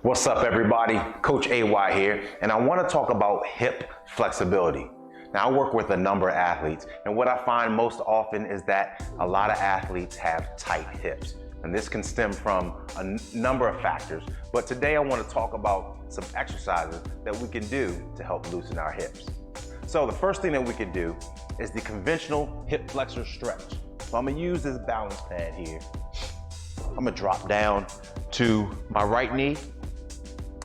What's up, everybody? Coach AY here, and I want to talk about hip flexibility. Now, I work with a number of athletes, and what I find most often is that a lot of athletes have tight hips, and this can stem from a number of factors, but today I want to talk about some exercises that we can do to help loosen our hips. So the first thing that we can do is the conventional hip flexor stretch. So I'm going to use this balance pad here. I'm going to drop down to my right knee.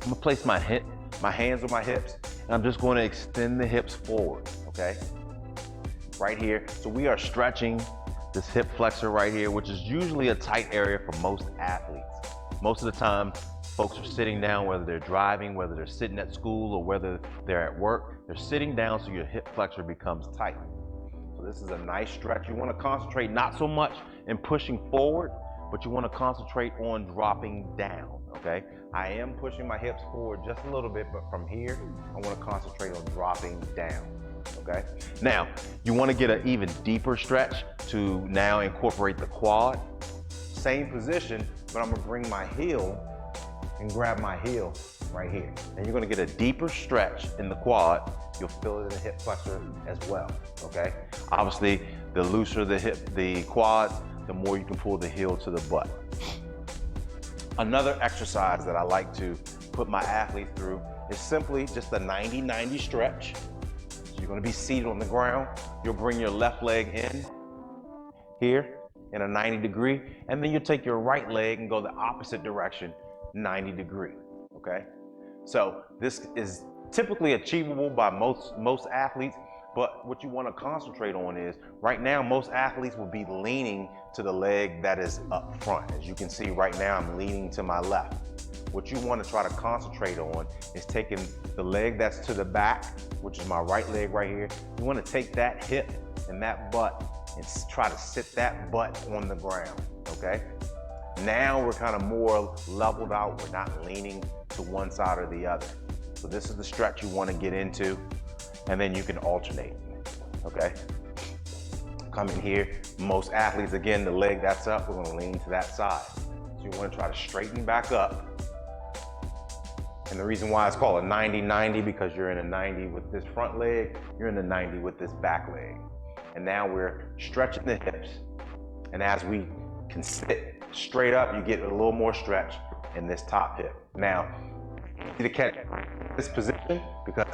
I'm gonna place my hands on my hips, and I'm just going to extend the hips forward, okay? Right here. So we are stretching this hip flexor right here, which is usually a tight area for most athletes. Most of the time, folks are sitting down, whether they're driving, whether they're sitting at school, or whether they're at work. They're sitting down so your hip flexor becomes tight. So this is a nice stretch. You want to concentrate not so much in pushing forward, but you want to concentrate on dropping down, okay? I am pushing my hips forward just a little bit, but from here, I want to concentrate on dropping down, okay? Now, you want to get an even deeper stretch to now incorporate the quad. Same position, but I'm going to bring my heel and grab my heel right here. And you're going to get a deeper stretch in the quad. You'll feel it in the hip flexor as well, okay? Obviously, the looser the quads, the more you can pull the heel to the butt. Another exercise that I like to put my athletes through is simply just a 90-90 stretch. So you're gonna be seated on the ground. You'll bring your left leg in here in a 90 degree, and then you take your right leg and go the opposite direction, 90 degree, okay? So this is typically achievable by most athletes, but what you want to concentrate on is, right now, most athletes will be leaning to the leg that is up front. As you can see right now, I'm leaning to my left. What you want to try to concentrate on is taking the leg that's to the back, which is my right leg right here. You want to take that hip and that butt and try to sit that butt on the ground, okay? Now we're kind of more leveled out. We're not leaning to one side or the other. So this is the stretch you want to get into. And then you can alternate, okay? Come in here. Most athletes, again, the leg that's up, we're gonna lean to that side. So you wanna try to straighten back up. And the reason why it's called a 90-90, because you're in a 90 with this front leg, you're in a 90 with this back leg. And now we're stretching the hips. And as we can sit straight up, you get a little more stretch in this top hip. Now, to catch this position, because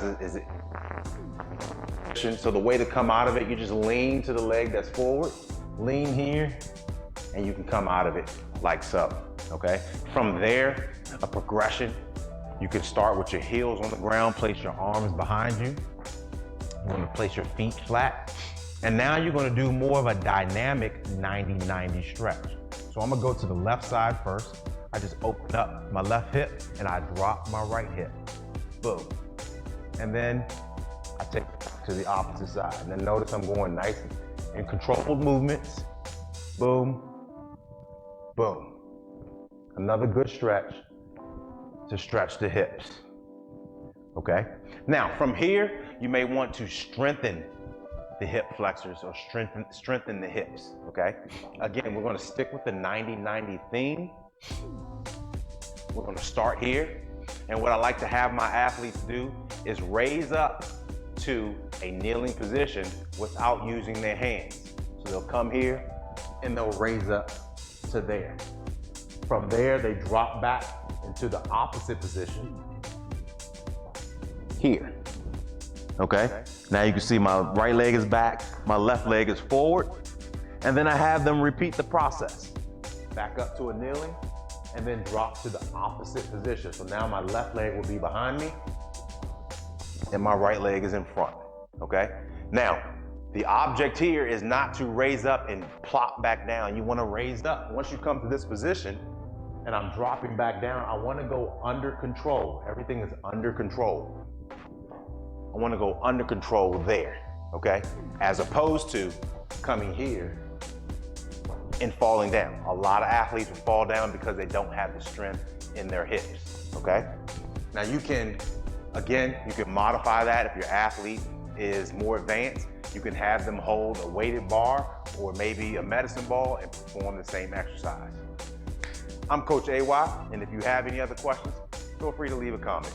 so the way to come out of it, you just lean to the leg that's forward, lean here, and you can come out of it like so, okay? From there, a progression, you can start with your heels on the ground, place your arms behind you. You want to place your feet flat. And now you're going to do more of a dynamic 90-90 stretch. So I'm going to go to the left side first. I just open up my left hip and I drop my right hip. Boom. And then I take it to the opposite side. And then notice I'm going nice and controlled movements. Boom, boom. Another good stretch to stretch the hips, okay? Now, from here, you may want to strengthen the hip flexors or strengthen the hips, okay? Again, we're gonna stick with the 90-90 theme. We're gonna start here. And what I like to have my athletes do is raise up to a kneeling position without using their hands. So they'll come here and they'll raise up to there. From there, they drop back into the opposite position here, okay? Now you can see my right leg is back, my left leg is forward, and then I have them repeat the process. Back up to a kneeling, and then drop to the opposite position. So now my left leg will be behind me, and my right leg is in front, okay? Now, the object here is not to raise up and plop back down. You wanna raise up. Once you come to this position, and I'm dropping back down, I wanna go under control. Everything is under control. I wanna go under control there, okay? As opposed to coming here and falling down. A lot of athletes will fall down because they don't have the strength in their hips, okay? Now you can, again, you can modify that if your athlete is more advanced. You can have them hold a weighted bar or maybe a medicine ball and perform the same exercise. I'm Coach AY, and if you have any other questions, feel free to leave a comment.